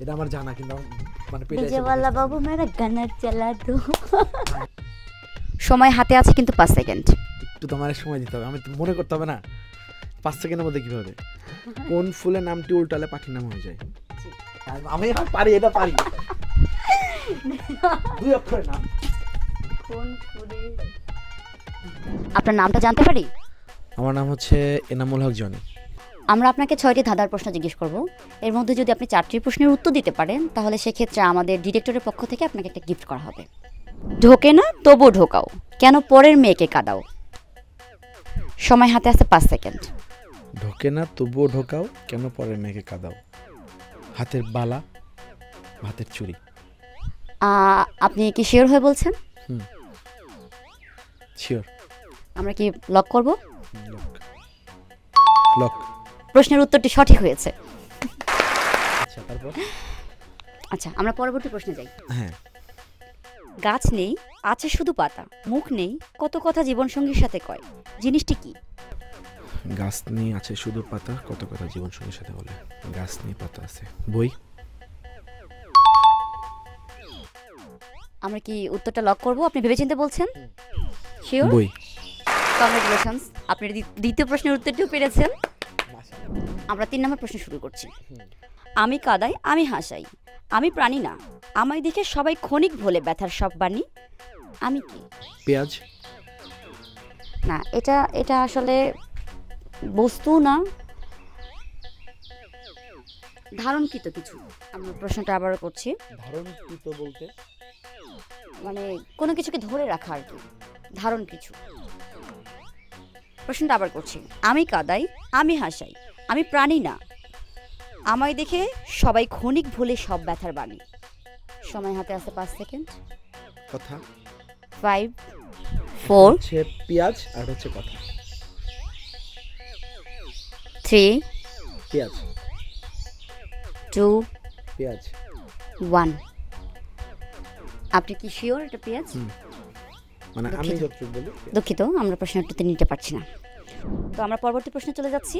এটা আমার জানা, কিন্তু মানে পেটে डीजे वाला बाबू मेरा गाना चला दो। সময় হাতে আছে কিন্তু 5 সেকেন্ড। একটু তোমার সময় দিতে হবে, আমি তো মনে করতে হবে না 5 সেকেন্ডের মধ্যে কিভাবে। কোন ফুলের নামটি উল্টালে পাখির নাম হয়ে যায়? আমি পারি, এটা পারি। দুই অক্ষরের নাম। কোন ফুলে? আপনার নামটা জানতে পারি? আমার নাম হচ্ছে এনামুল হক জনি। আমরা আপনাকে 6টি ধাঁধার প্রশ্ন জিজ্ঞেস করব। এর মধ্যে যদি আপনি 4টি প্রশ্নের উত্তর দিতে পারেন তাহলে সেক্ষেত্রে আমাদের ডিরেক্টরের পক্ষ থেকে আপনাকে একটা গিফট করা হবে। ঢোকে না তবু ঢোকাও, কেন পরের মেয়েকে কাঁদাও? সময় হাতে আছে 5 সেকেন্ড। ঢোকে না তবুও ঢোকাও, কেন পরের মেয়েকে কাঁদাও? হাতের বালা, হাতের চুড়ি। আপনি কি শিওর হয়ে বলছেন? শিওর। আমরা কি লক করব? লক। প্রশ্নের উত্তরটি সঠিক হয়েছে। আচ্ছা, তারপর? আচ্ছা, আমরা পরবর্তী প্রশ্নে যাই। হ্যাঁ। গাছ নেই, আছে শুধু পাতা, মুখ নেই, কত কথা জীবনসঙ্গীর সাথে কয়, জিনিসটি কি? গাছ নেই, আছে শুধু পাতা, কত কথা জীবন সঙ্গীর সাথে বলে। গাছ নেই, পাতা আছে। বই। আমরা কি উত্তরটা লক করব? আপনি ভেবেচিন্তে বলছেন? শিওর? বই। কংগ্রেচুলেশনস, আপনি দ্বিতীয় প্রশ্নের উত্তরটিও পেরেছেন। আমরা 3 নম্বর প্রশ্ন শুরু করছি। আমি কাদাই, আমি হাসাই, আমি প্রাণী না, আমায় দেখে সবাই ক্ষণিক ভোলে ব্যথার সব বাণী, আমি কি? পেঁয়াজ। না, এটা আসলে বস্তু না, ধারণকৃত কিছু। আমরা প্রশ্নটা আবারও করছি। ধারণকৃত বলতে মানে কোনো কিছুকে ধরে রাখা আর কি, ধারণ কিছু। প্রশ্নটা আবার করছি। আমি কাদাই, আমি হাসাই, আমি প্রাণী না, আমায় দেখে সবাই ক্ষণিক ভুলে সব ব্যথার বাণী। সময় হাতে আছে 5 সেকেন্ড। কথা। 5 4 হচ্ছে পেঁয়াজ আর হচ্ছে কথা। 3 পেঁয়াজ। 2 পেঁয়াজ। 1। আপনি কি শিওর এটা পেঁয়াজ? মানে আমি যতটুকু বলি। দুঃখিত, আমরা প্রশ্নটা নিতে পারছি না। তো আমরা পরবর্তী প্রশ্নে চলে যাচ্ছি।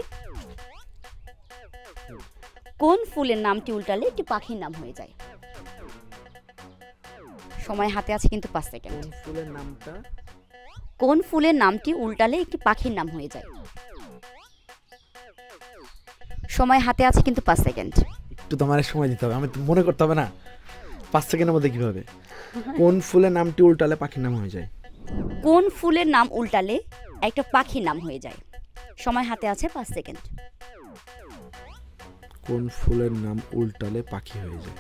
কোন ফুলের নামটি উল্টালে একটি পাখির নাম হয়ে যায়? সময় হাতে আছে কিন্তু 5 সেকেন্ড। কোন ফুলের নামটা? কোন ফুলের নামটি উল্টালে একটি পাখির নাম হয়ে যায়? সময় হাতে আছে কিন্তু 5 সেকেন্ড। একটু তোমার সময় দিতে হবে, আমি তো মনে করতে হবে না 5 সেকেন্ডের মধ্যে কিভাবে। কোন ফুলের নামটি উল্টালে পাখির নাম হয়ে যায়? কোন ফুলের নাম উল্টালে একটা পাখির নাম হয়ে যায়? সময় হাতে আছে 5 সেকেন্ড। কোন ফুলের নাম উল্টালে পাখি হয়ে যায়?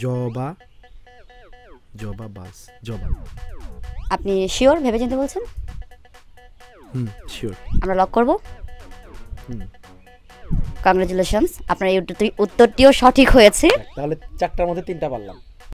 জবা। জবা বাস। জবা। আপনি শিওর ভেবেচিন্তে বলছেন? শিওর। আমরা লক করব। কংগ্রেচুলেশনস, আপনার এই উত্তরটিও সঠিক হয়েছে। তাহলে 4টার মধ্যে 3টা পারলাম।